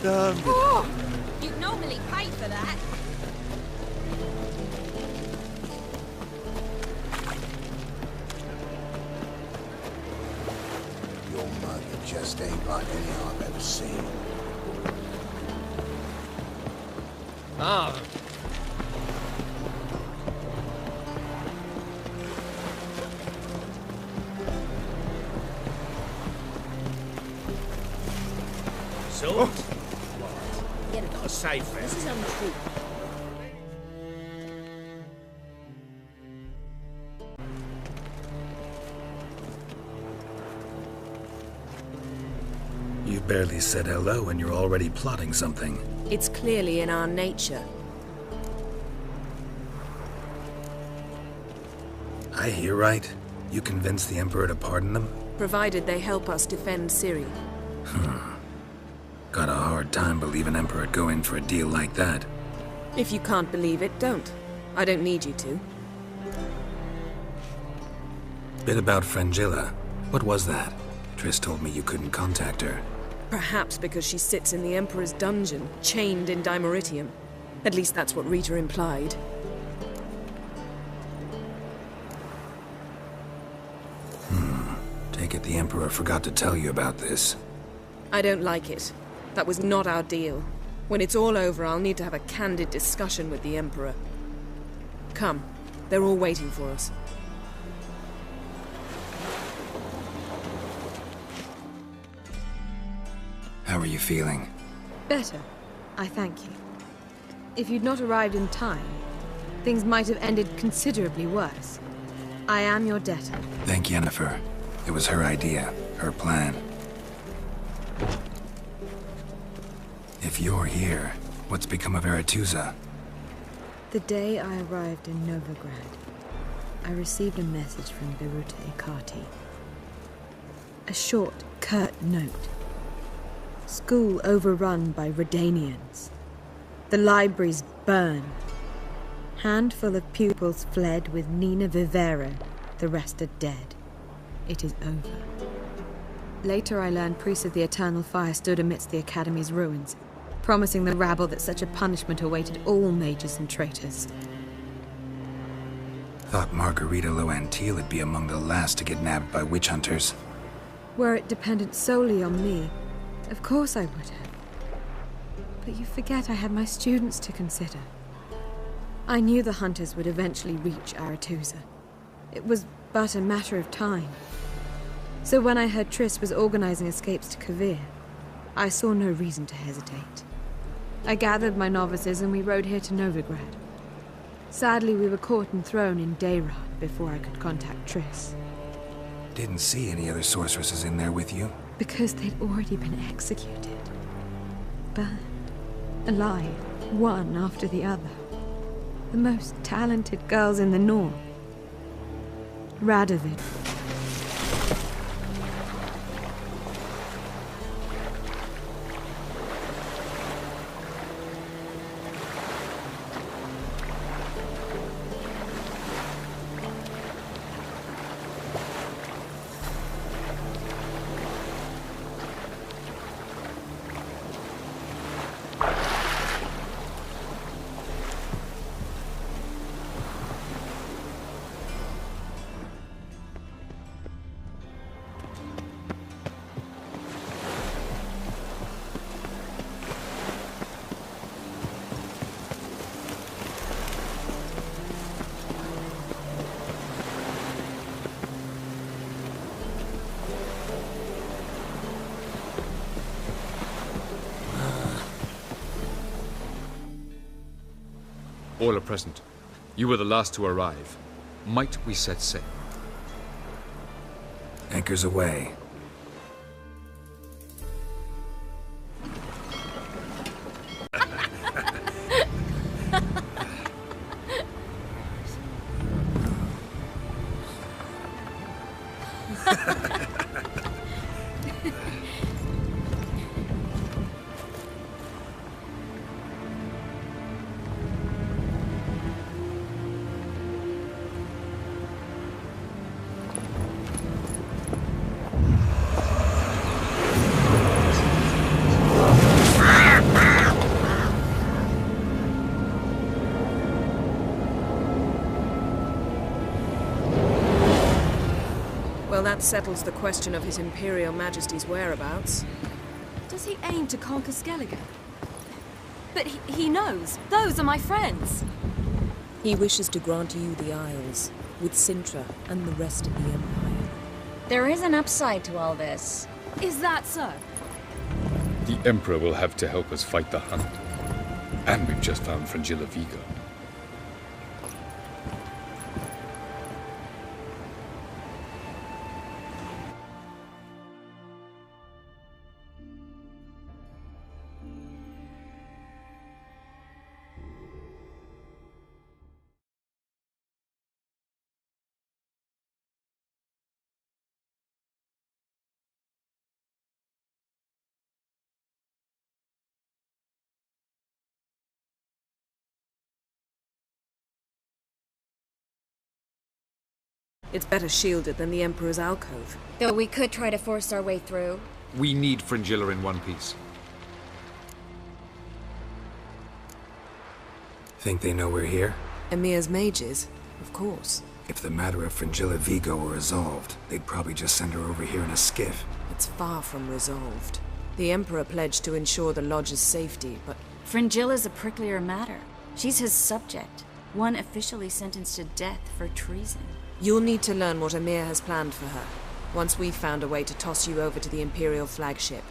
Oh, you'd normally pay for that. Your mother just ain't like any I've ever seen. Ah. So? What? Not a safe thing. This is untrue. You barely said hello and you're already plotting something. It's clearly in our nature. I hear right? You convinced the Emperor to pardon them? Provided they help us defend Ciri. Got a hard time believing Emperor would go in for a deal like that. If you can't believe it, don't. I don't need you to. Bit about Frangilla. What was that? Triss told me you couldn't contact her. Perhaps because she sits in the Emperor's dungeon, chained in Dimeritium. At least that's what Rita implied. Take it the Emperor forgot to tell you about this. I don't like it. That was not our deal. When it's all over, I'll need to have a candid discussion with the Emperor. Come. They're all waiting for us. How are you feeling? Better, I thank you. If you'd not arrived in time, things might have ended considerably worse. I am your debtor. Thank Yennefer. It was her idea, her plan. If you're here, what's become of Aretusa? The day I arrived in Novigrad, I received a message from Biruta Ikati. A short, curt note. School overrun by Redanians. The libraries burned. Handful of pupils fled with Nina Vivero. The rest are dead. It is over. Later I learned priests of the Eternal Fire stood amidst the Academy's ruins, promising the rabble that such a punishment awaited all mages and traitors. Thought Margarita Loantil would be among the last to get nabbed by witch hunters. Were it dependent solely on me, of course I would have. But you forget I had my students to consider. I knew the hunters would eventually reach Aretusa. It was but a matter of time. So when I heard Triss was organizing escapes to Kavir, I saw no reason to hesitate. I gathered my novices and we rode here to Novigrad. Sadly, we were caught and thrown in Dayrad before I could contact Triss. Didn't see any other sorceresses in there with you? Because they'd already been executed. Burned. Alive. One after the other. The most talented girls in the North. Radovid. All are present. You were the last to arrive. Might we set sail? Anchors away. Well, that settles the question of His Imperial Majesty's whereabouts. Does he aim to conquer Skellige? But he knows. Those are my friends. He wishes to grant you the Isles, with Sintra and the rest of the Empire. There is an upside to all this. Is that so? The Emperor will have to help us fight the Hunt. And we've just found Fringilla Vigo. It's better shielded than the Emperor's alcove. Though we could try to force our way through. We need Fringilla in one piece. Think they know we're here? Emir's mages, of course. If the matter of Fringilla Vigo were resolved, they'd probably just send her over here in a skiff. It's far from resolved. The Emperor pledged to ensure the Lodge's safety, but... Fringilla's a pricklier matter. She's his subject. One officially sentenced to death for treason. You'll need to learn what Emir has planned for her, once we've found a way to toss you over to the Imperial flagship.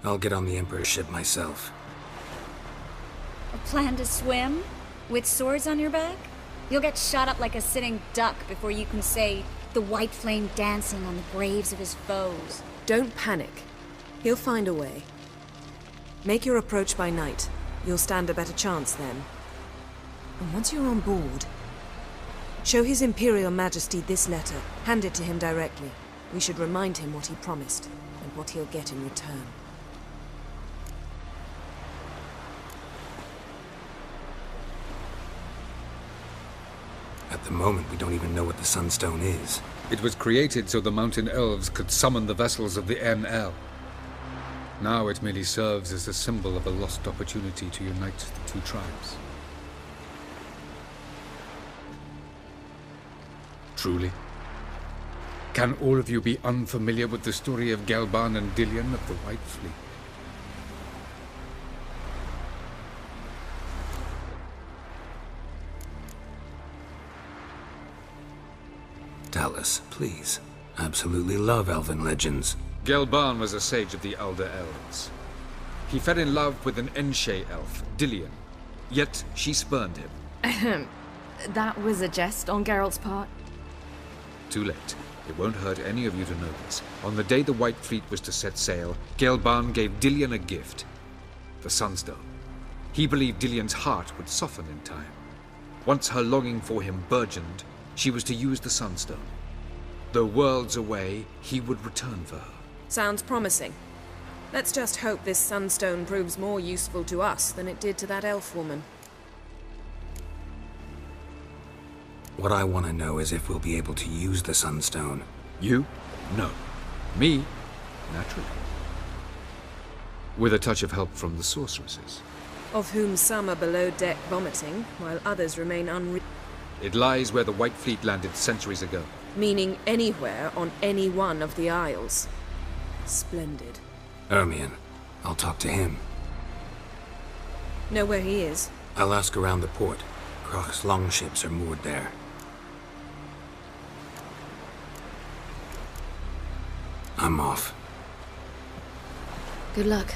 I'll get on the Emperor's ship myself. A plan to swim? With swords on your back? You'll get shot up like a sitting duck before you can say, the white flame dancing on the graves of his foes. Don't panic. He'll find a way. Make your approach by night. You'll stand a better chance then. And once you're on board, show His Imperial Majesty this letter. Hand it to him directly. We should remind him what he promised, and what he'll get in return. At the moment, we don't even know what the Sunstone is. It was created so the Mountain Elves could summon the vessels of the NL. Now it merely serves as a symbol of a lost opportunity to unite the two tribes. Truly? Can all of you be unfamiliar with the story of Gelban and Dillion of the White Fleet? Tell us, please. Absolutely love elven legends. Gelban was a sage of the Elder Elves. He fell in love with an Enshe elf, Dillion, yet she spurned him. That was a jest on Geralt's part. Too late. It won't hurt any of you to know this. On the day the White Fleet was to set sail, Gelban gave Dillion a gift. The Sunstone. He believed Dillion's heart would soften in time. Once her longing for him burgeoned, she was to use the Sunstone. Though worlds away, he would return for her. Sounds promising. Let's just hope this Sunstone proves more useful to us than it did to that elf woman. What I want to know is if we'll be able to use the Sunstone. You? No. Me? Naturally. With a touch of help from the sorceresses. Of whom some are below deck vomiting, while others remain It lies where the White Fleet landed centuries ago. meaning anywhere on any one of the Isles. Splendid. Ermion. I'll talk to him. Know where he is? I'll ask around the port. Croc's longships are moored there. I'm off. Good luck.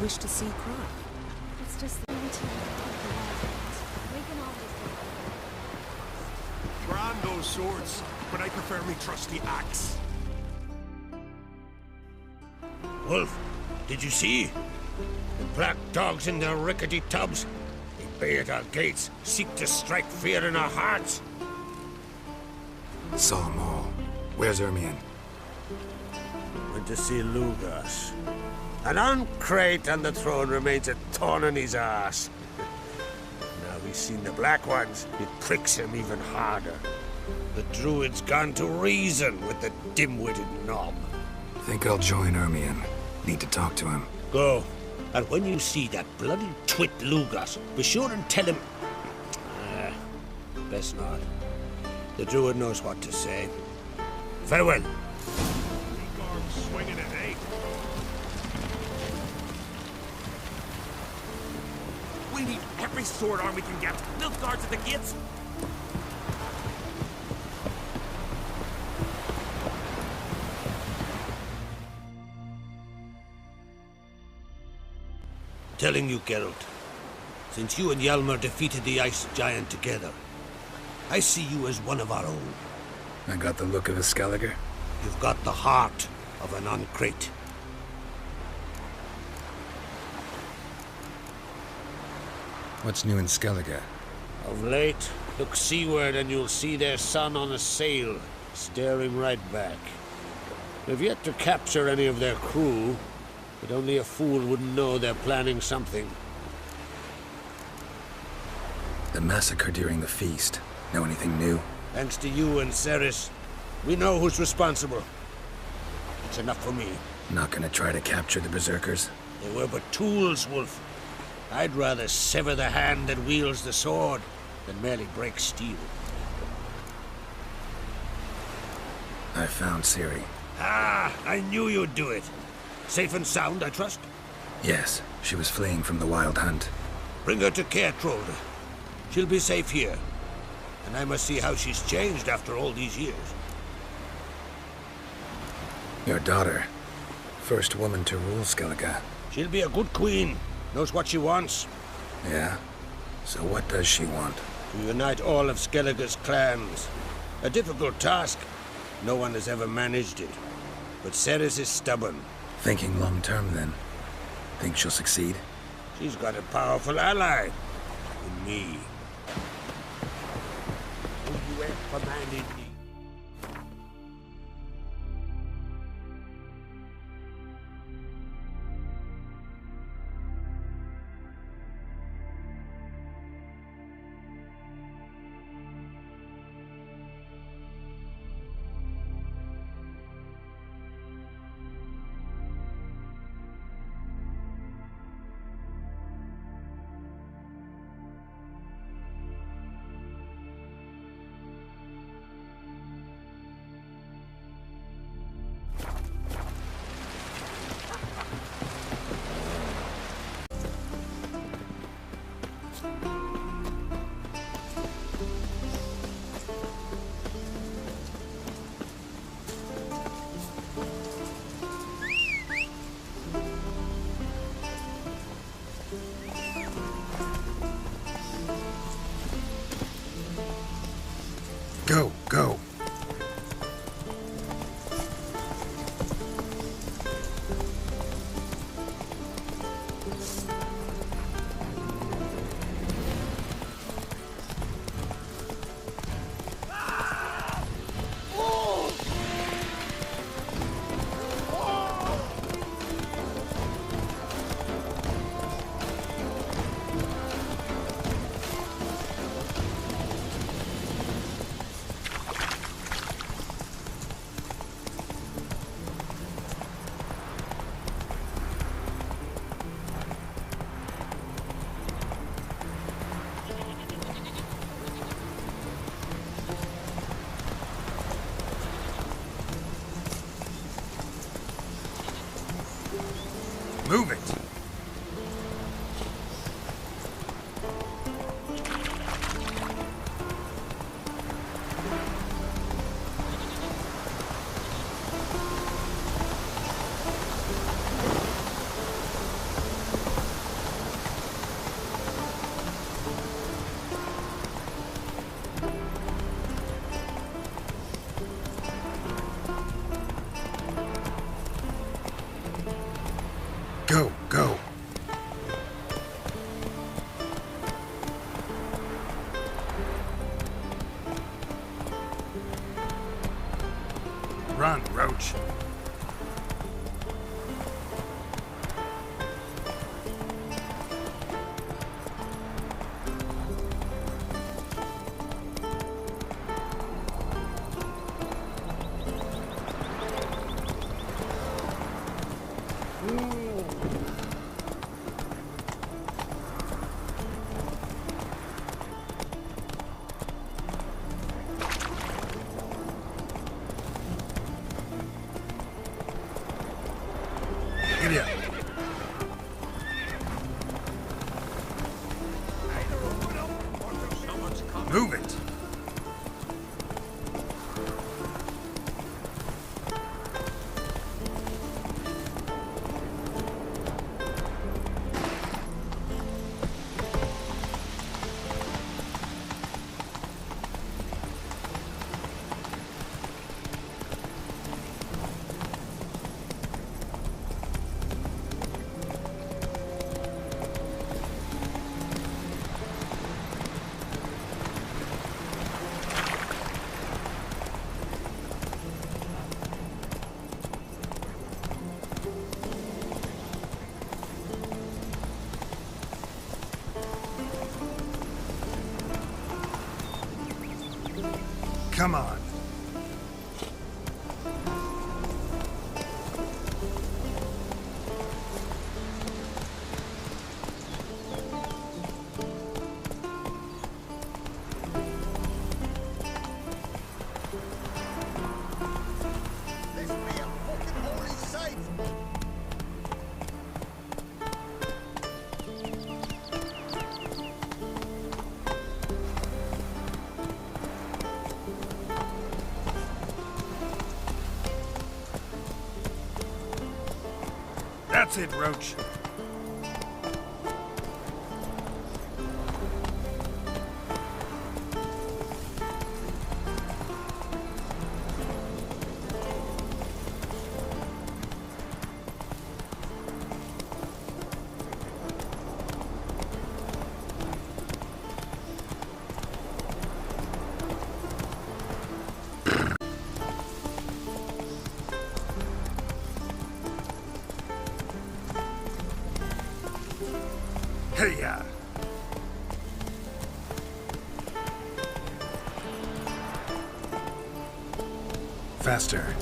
wish to see cry? It's just the beauty of the wild. We can always go. Grand those swords, but I prefer me trusty axe. Wolf, did you see? The black dogs in their rickety tubs. They bay at our gates, seek to strike fear in our hearts. Saw 'em all. Where's Ermion? Went to see Lugas. An uncrate on the throne remains a thorn in his ass. Now he's seen the Black Ones, it pricks him even harder. The druid's gone to reason with the dim-witted knob. Think I'll join Ermion. Need to talk to him. Go. And when you see that bloody twit Lugas, be sure and tell him... best not. The druid knows what to say. Farewell. Swinging it, eh? We need every sword arm we can get. Build guards at the gates. Telling you, Geralt, since you and Hjalmar defeated the Ice Giant together, I see you as one of our own. I got the look of a Skellige. You've got the heart of an uncrate. What's new in Skellige? Of late, look seaward and you'll see their sun on a sail, staring right back. They've yet to capture any of their crew, but only a fool wouldn't know they're planning something. The massacre during the feast. Know anything new? Thanks to you and Ceres, we know who's responsible. It's enough for me. Not gonna try to capture the berserkers? They were but tools, Wolf. I'd rather sever the hand that wields the sword than merely break steel. I found Ciri. Ah, I knew you'd do it. Safe and sound, I trust? Yes, she was fleeing from the Wild Hunt. Bring her to Kertrolde. She'll be safe here. And I must see how she's changed after all these years. Your daughter. First woman to rule Skellige. She'll be a good queen. Knows what she wants. Yeah? So what does she want? To unite all of Skellige's clans. A difficult task. No one has ever managed it. But Ceres is stubborn. Thinking long-term, then? Think she'll succeed? She's got a powerful ally. In me. Who you have commanded me. Go, go. Move it! Move it! Come on. That's it, Roach. Hey-ya! Faster.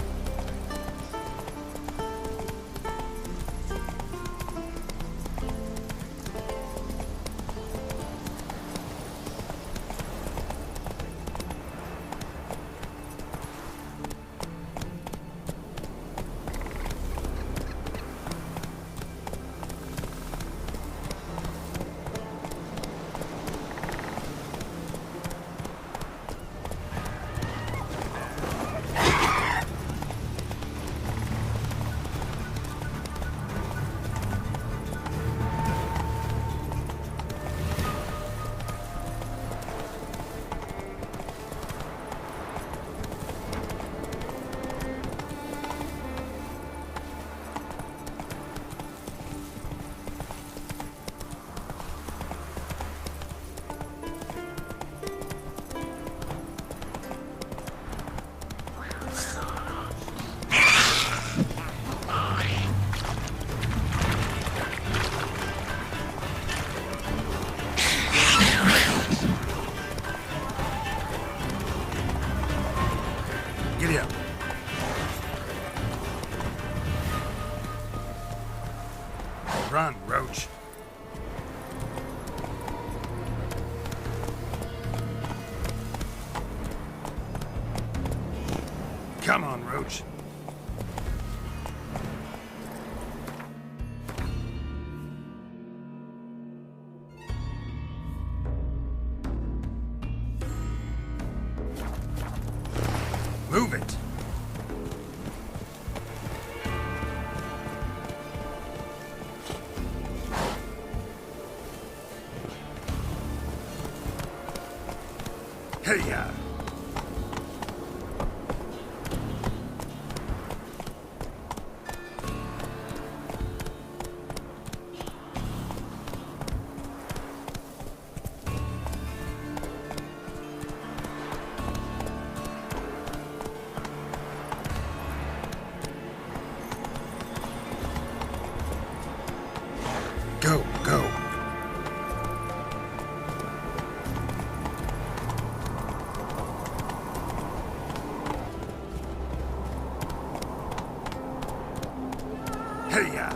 Giddy up. Run, Roach. Come on, Roach. Move it. Hey-ya. Go, go. Hey-ya.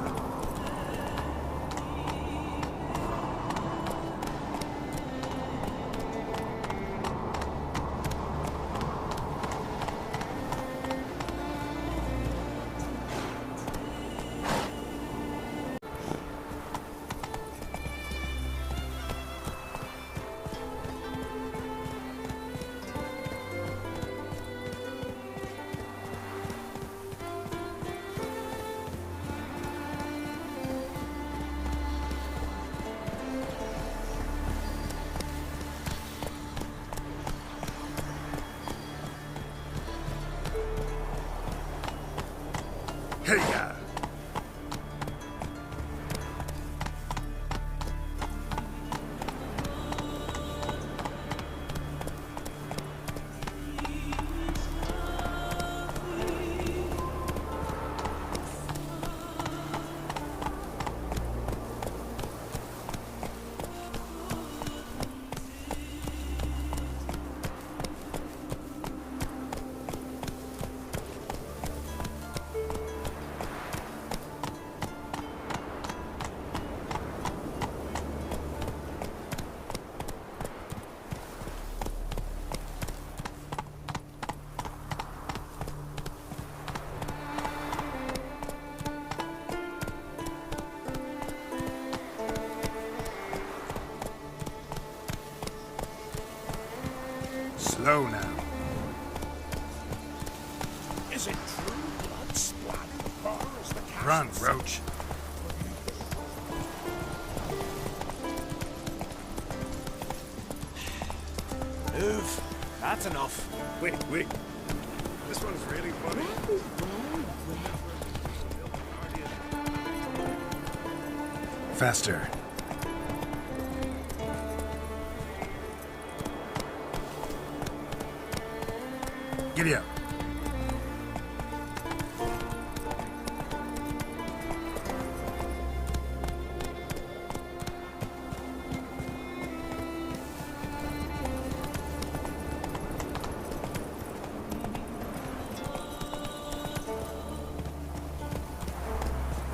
Hiya! Slow now. Is it true blood splattered far as the castle? Run, Roach. Move. That's enough. Wait. This one's really funny. Faster. Giddy up.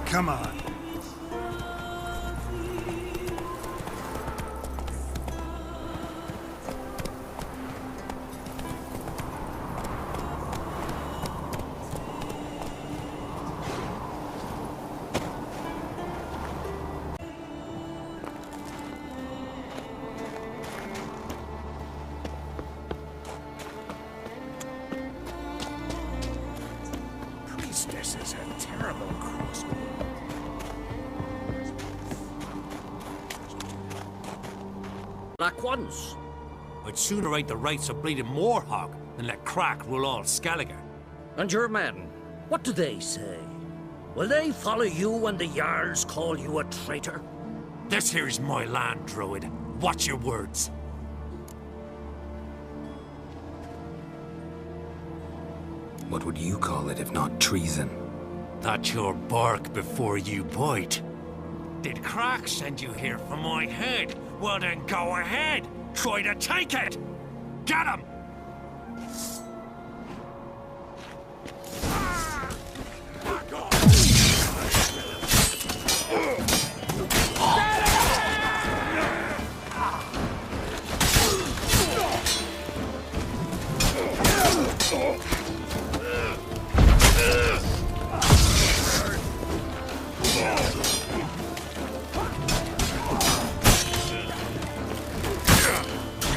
Come on. Priestess is a terrible crossbow. Black ones. I'd sooner write the rights of bleeding Moorhog than let Crack rule all Skellige. And your men, what do they say? Will they follow you when the Jarls call you a traitor? This here's my land, Druid. Watch your words. What would you call it if not treason? That's your bark before you bite. Did Crack send you here for my head? Well then go ahead. Try to take it. Get him!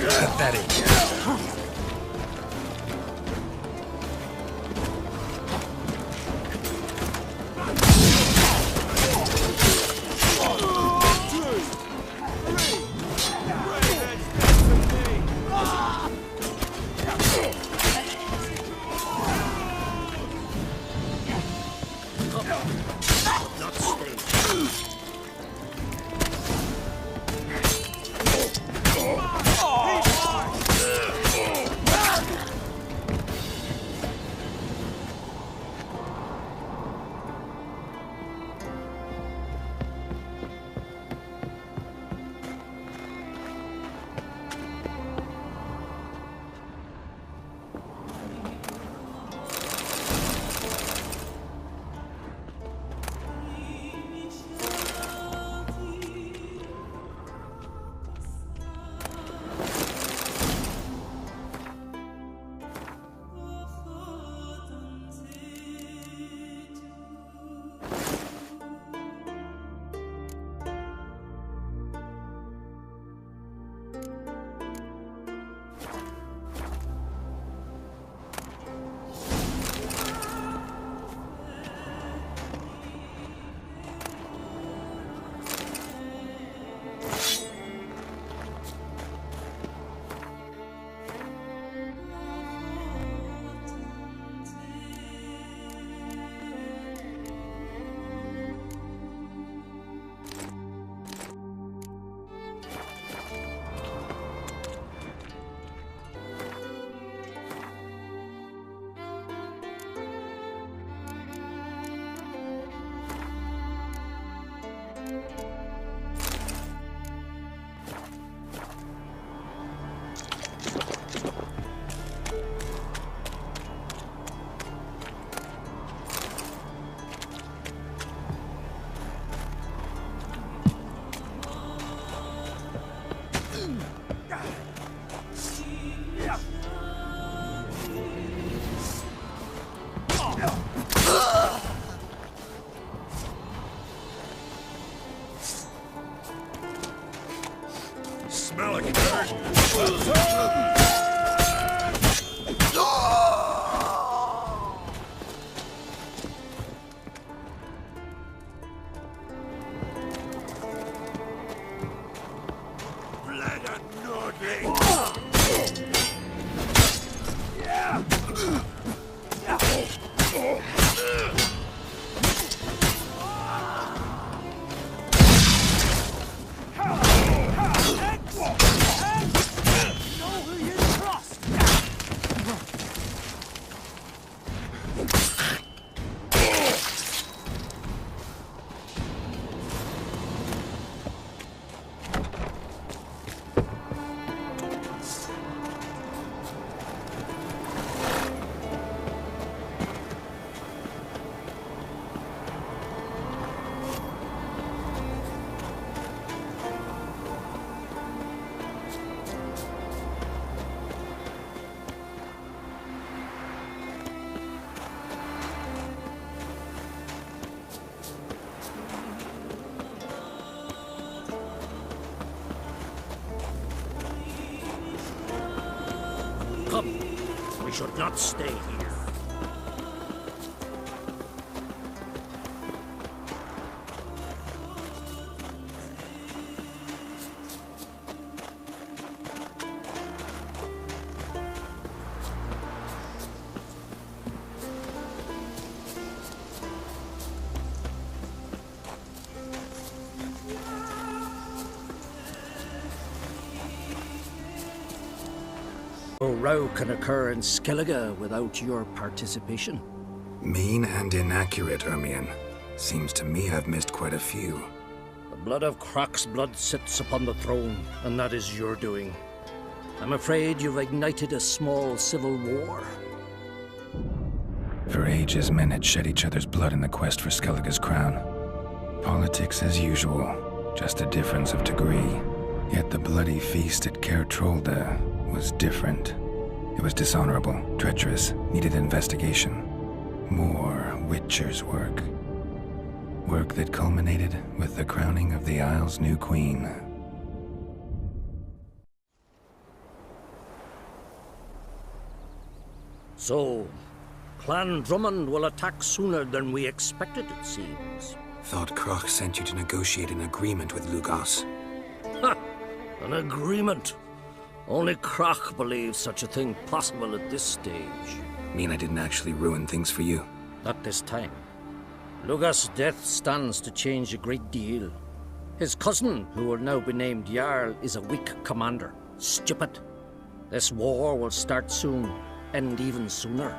Pathetic. smell of dirt. Come, we should not stay here. No row can occur in Skellige without your participation. Mean and inaccurate, Ermion. Seems to me I've missed quite a few. The blood of Croc's blood sits upon the throne, and that is your doing. I'm afraid you've ignited a small civil war. For ages, men had shed each other's blood in the quest for Skellige's crown. Politics as usual, just a difference of degree. Yet the bloody feast at Caer Trolde was different. It was dishonorable, treacherous, needed investigation. More Witcher's work. Work that culminated with the crowning of the Isle's new queen. So, Clan Drummond will attack sooner than we expected, it seems. Thought Croc sent you to negotiate an agreement with Lugos. Ha! An agreement? Only Croc believes such a thing possible at this stage. Mean I didn't actually ruin things for you? Not this time. Lugos' death stands to change a great deal. His cousin, who will now be named Jarl, is a weak commander. Stupid. This war will start soon, end even sooner.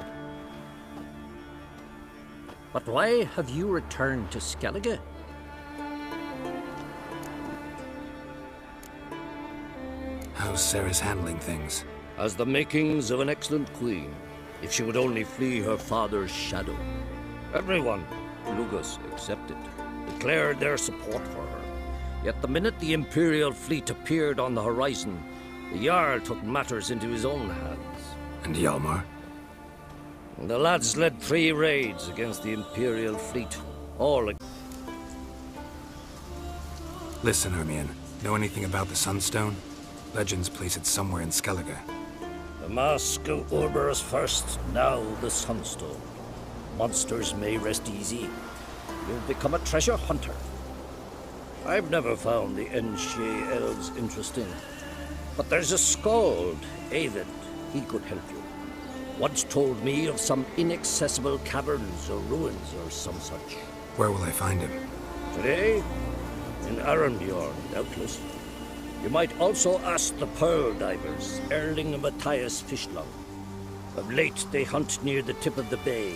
But why have you returned to Skellige? How's Sarah's handling things? Has the makings of an excellent queen, if she would only flee her father's shadow. Everyone, Lugos excepted, declared their support for her. Yet the minute the Imperial fleet appeared on the horizon, the Jarl took matters into his own hands. And Hjalmar? The lads led 3 raids against the Imperial fleet, all... Listen, Ermion. Know anything about the Sunstone? Legends place it somewhere in Skellige. The mask of Urberus first, now the Sunstone. Monsters may rest easy. You've become a treasure hunter. I've never found the Enshe elves interesting. But there's a skald, Avid. He could help you. Once told me of some inaccessible caverns or ruins or some such. Where will I find him? Today? In Arenbjorn, doubtless. You might also ask the pearl divers, Erling and Matthias Fishlung. Of late, they hunt near the tip of the bay,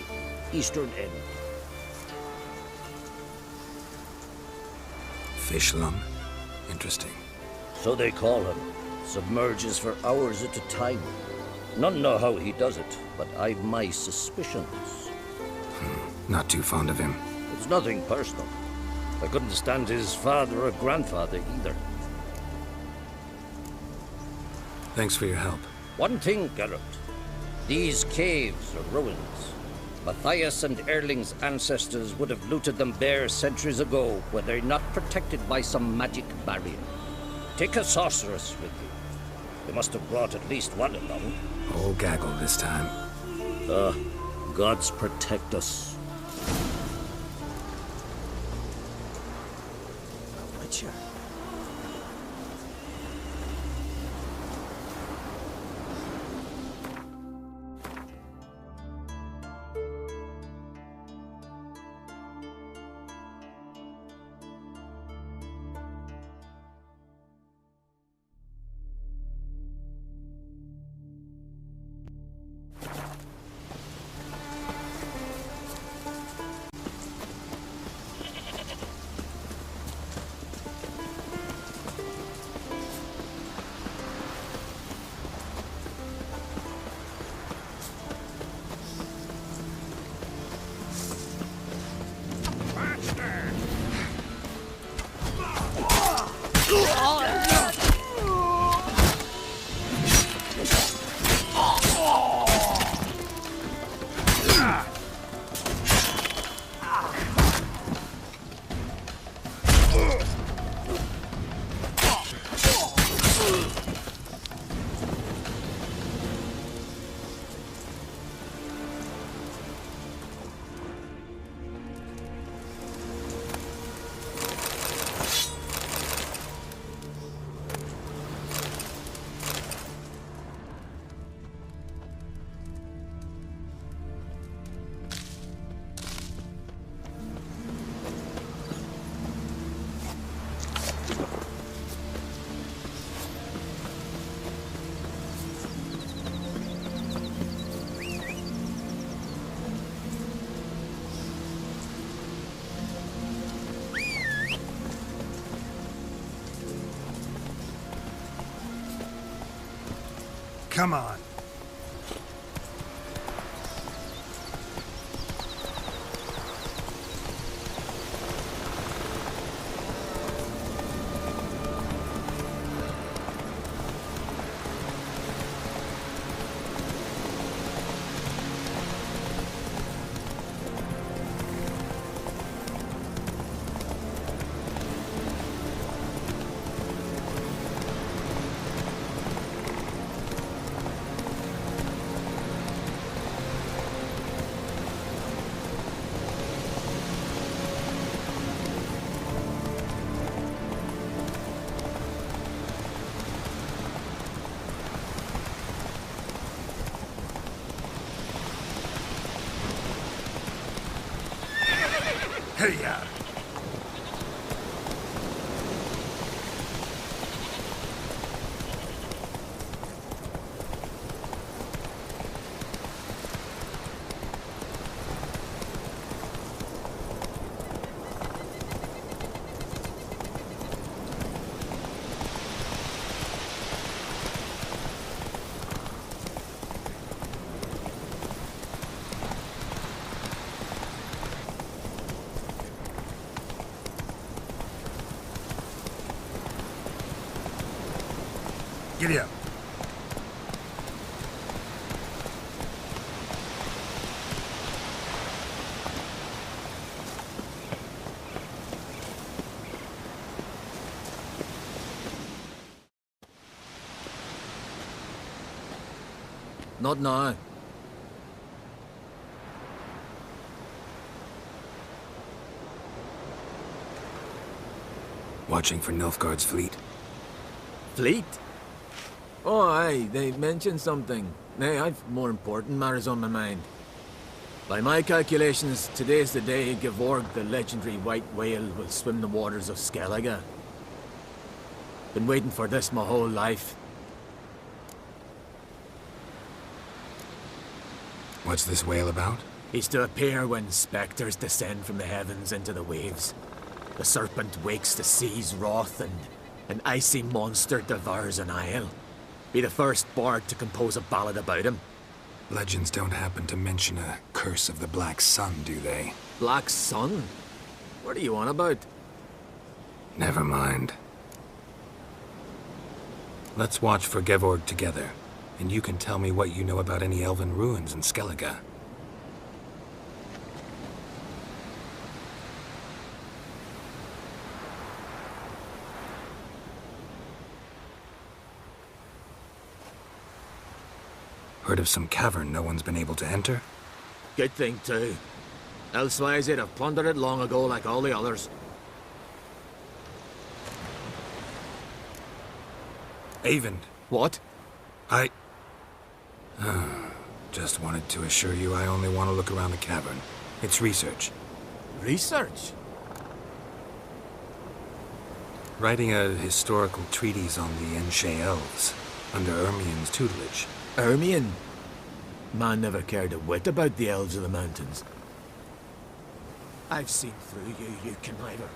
eastern end. Fishlung? Interesting. So they call him. Submerges for hours at a time. None know how he does it, but I've my suspicions. Not too fond of him. It's nothing personal. I couldn't stand his father or grandfather either. Thanks for your help. One thing, Geralt. These caves are ruins. Matthias and Erling's ancestors would have looted them bare centuries ago were they not protected by some magic barrier. Take a sorceress with you. You must have brought at least one along. All gaggle this time. Gods protect us. A witcher. Come on. Hey-ya! Giddy up. Not now. Watching for Nilfgaard's fleet. Fleet? Oh, aye, they mentioned something. Nay, I've more important matters on my mind. By my calculations, today's the day Gevorg, the legendary white whale, will swim the waters of Skellige. Been waiting for this my whole life. What's this whale about? He's to appear when spectres descend from the heavens into the waves. The serpent wakes the sea's wrath, and an icy monster devours an isle. Be the first bard to compose a ballad about him. Legends don't happen to mention a curse of the Black Sun, do they? Black Sun? What are you on about? Never mind. Let's watch for Gevorg together, and you can tell me what you know about any elven ruins in Skellige. Heard of some cavern no one's been able to enter? Good thing, too. Elsewise, they'd have plundered it long ago like all the others. Avon. What? I... just wanted to assure you I only want to look around the cavern. It's research. Research? Writing a historical treatise on the Enshe elves, under Ermien's tutelage. Ermien? Man never cared a whit about the elves of the mountains. I've seen through you, you conniver.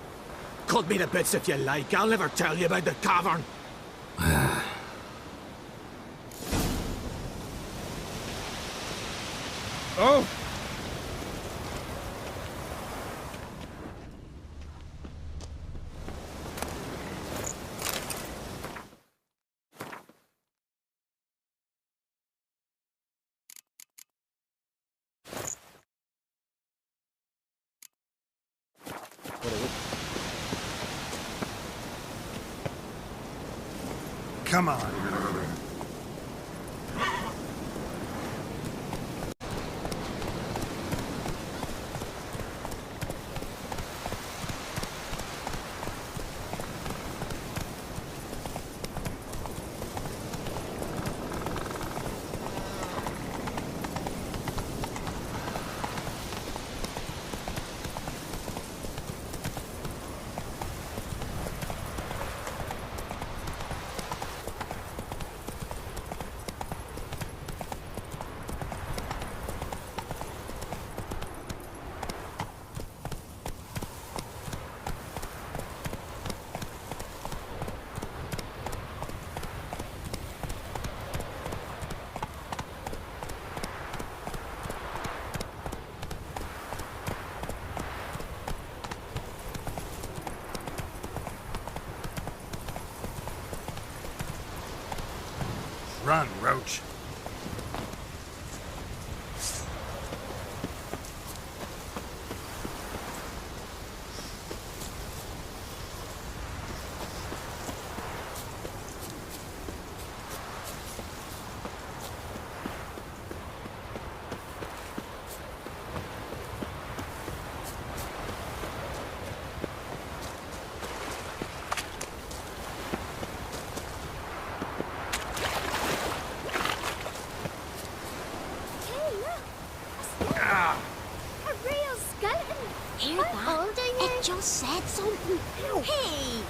Cut me to bits if you like, I'll never tell you about the cavern. Oh! Come on. Run, Roach. Said something. Hey!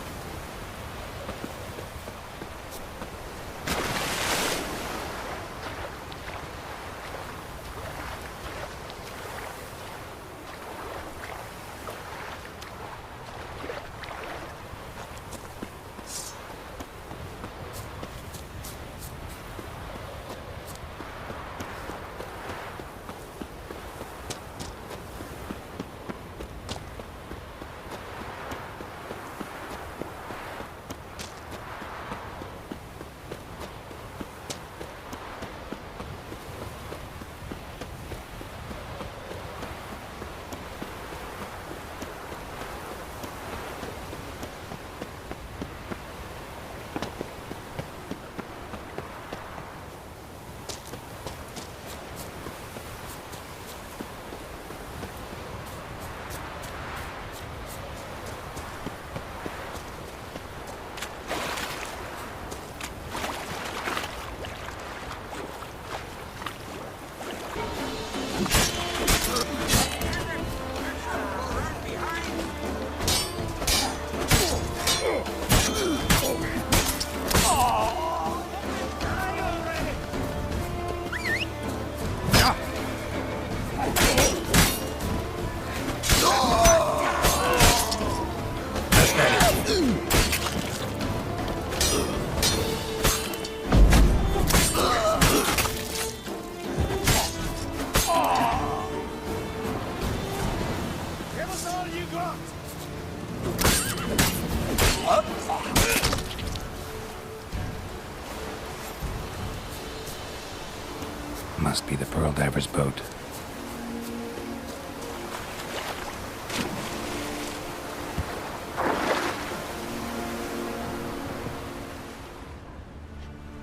Must be the Pearl Diver's boat.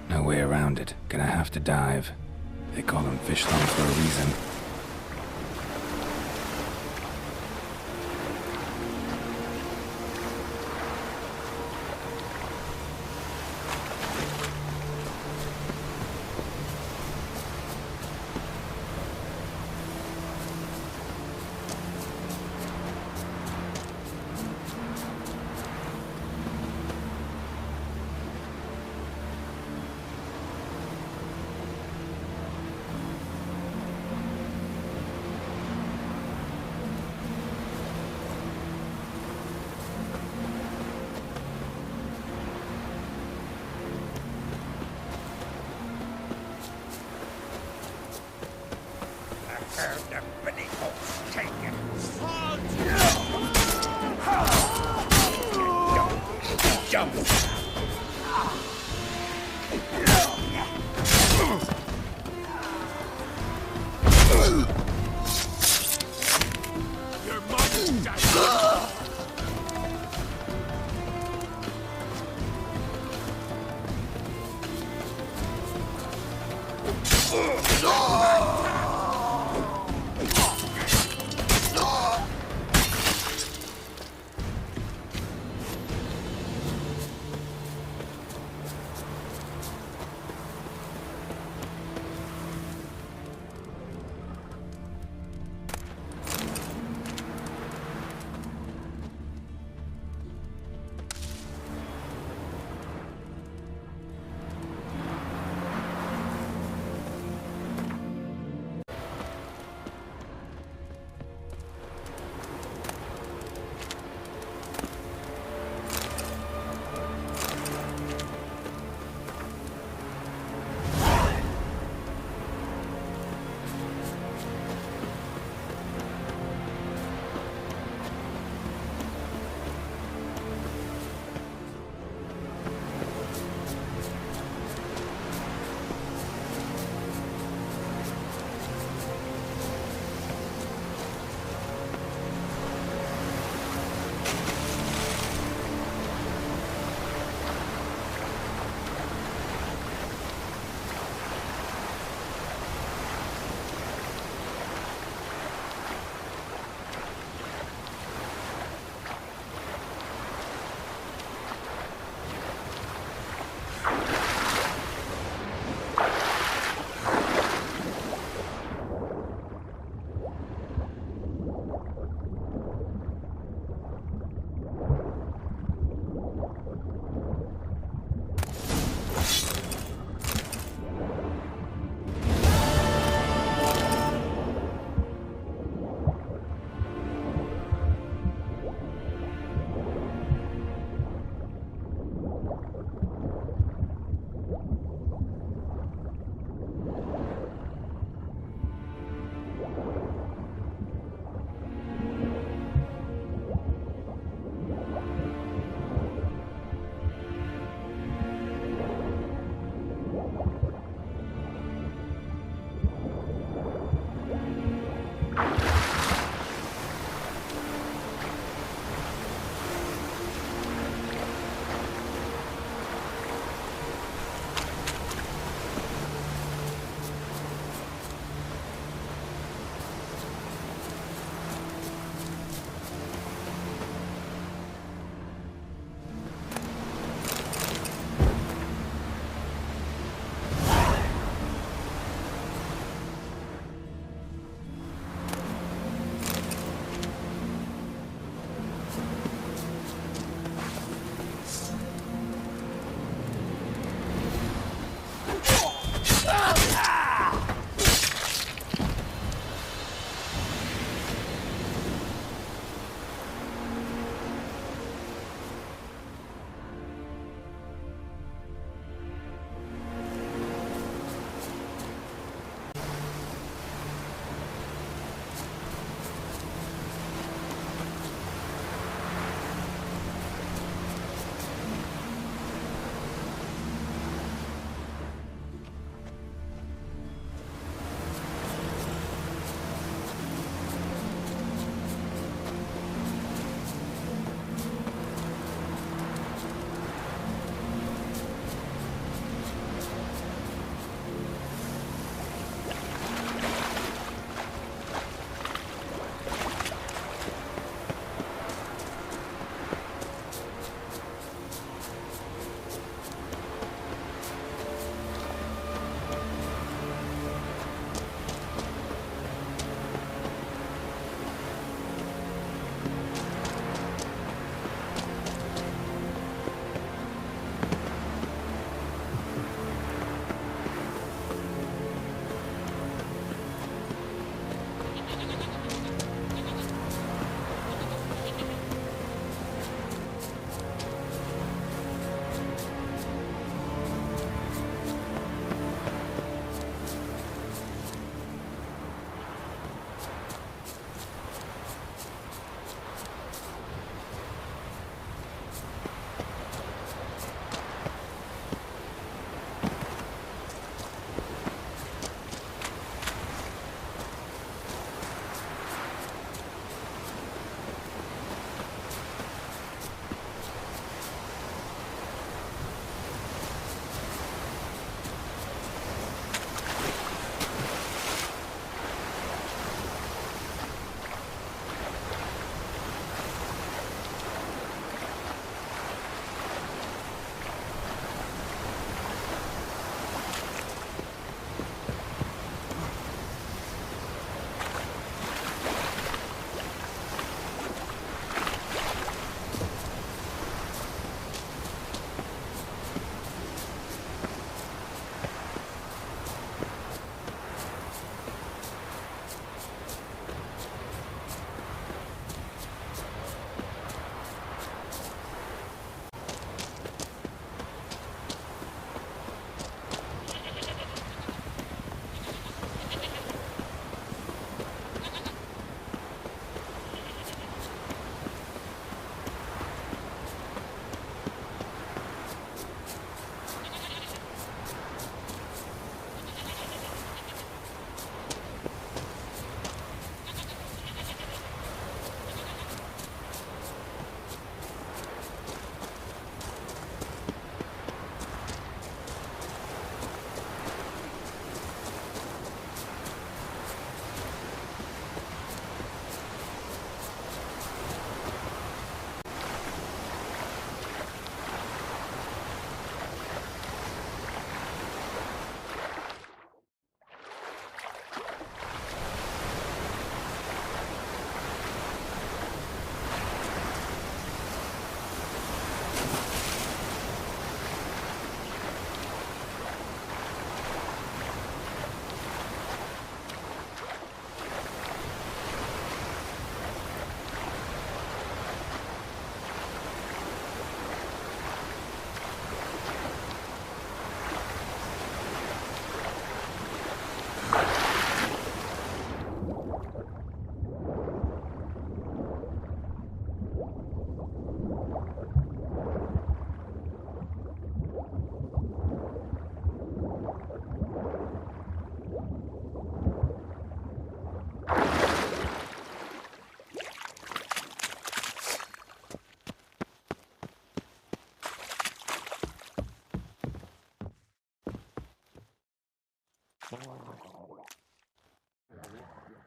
No way around it. Gonna have to dive. They call them fish lungs for a reason.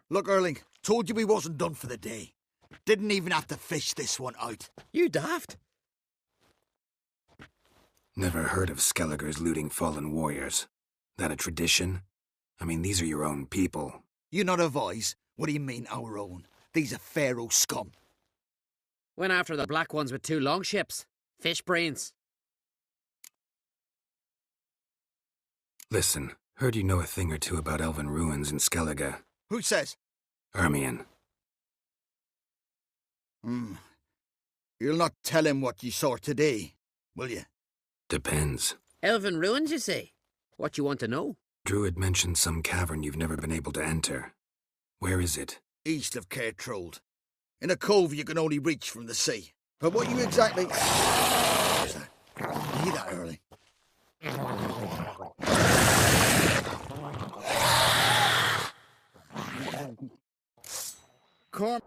Look, Erling, told you we wasn't done for the day. Didn't even have to fish this one out. You daft? Never heard of Skelligers looting fallen warriors. That a tradition? I mean, these are your own people. You not advise? What do you mean, our own? These are Pharaoh scum. Went after the black ones with 2 longships. Fish brains. Listen, heard you know a thing or two about elven ruins in Skellige. Who says? Ermion. You'll not tell him what you saw today, will you? Depends. Elven ruins, you say? What you want to know? Druid mentioned some cavern you've never been able to enter. Where is it? East of Cairtrold. In a cove you can only reach from the sea. But what you exactly... What's that? You hear that, Erling? Come.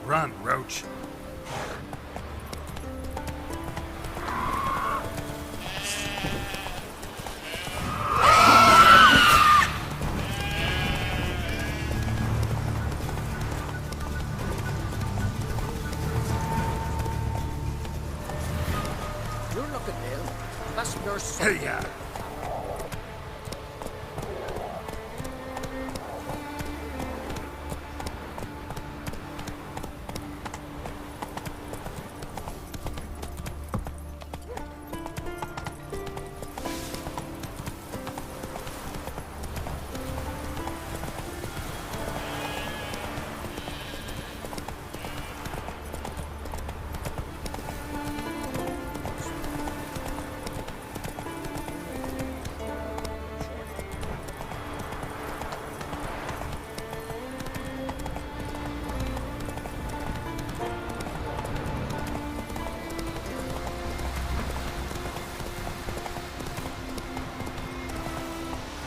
Run, Roach. You're looking ill. That's your son. Hey, yeah.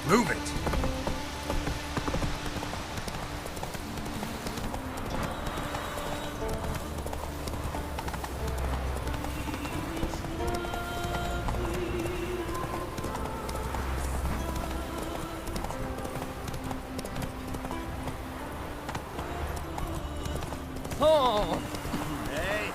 Move it! Oh! Hey!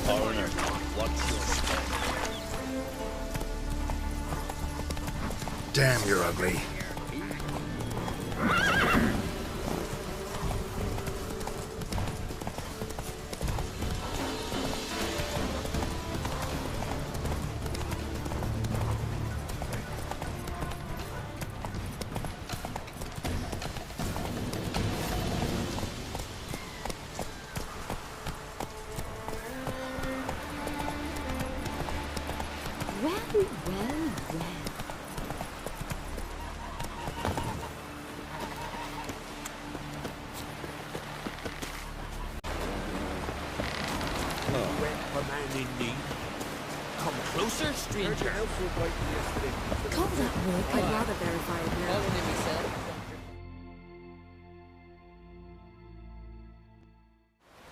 Foreigner, what's your spell? Damn, you're ugly. Well, well, well. A man in need. Come closer, stranger. Can't that work? I'd rather verify it now.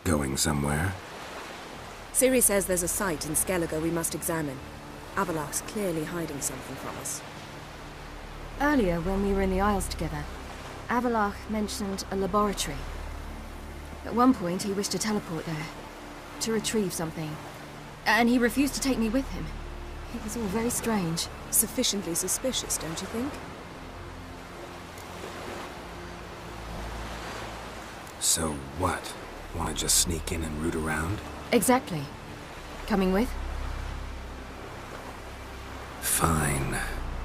Going somewhere? Ciri says there's a site in Skellige we must examine. Avalach's clearly hiding something from us. Earlier, when we were in the Isles together, Avalach mentioned a laboratory. At one point, he wished to teleport there, to retrieve something. And he refused to take me with him. It was all very strange. Sufficiently suspicious, don't you think? So what? Want to just sneak in and root around? Exactly. Coming with? Fine.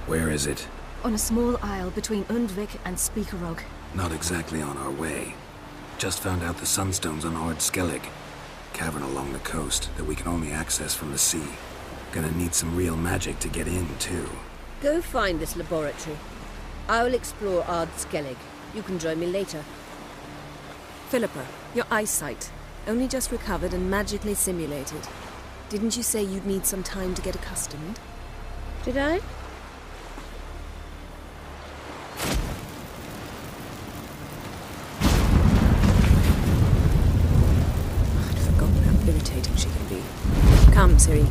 Where is it? On a small isle between Undvik and Speakerog. Not exactly on our way. Just found out the Sunstone's on Ard Skellige. Cavern along the coast that we can only access from the sea. Gonna need some real magic to get in, too. Go find this laboratory. I'll explore Ard Skellige. You can join me later. Philippa, your eyesight. Only just recovered and magically simulated. Didn't you say you'd need some time to get accustomed? Did I? I'd forgotten how irritating she can be. Come, Ciri.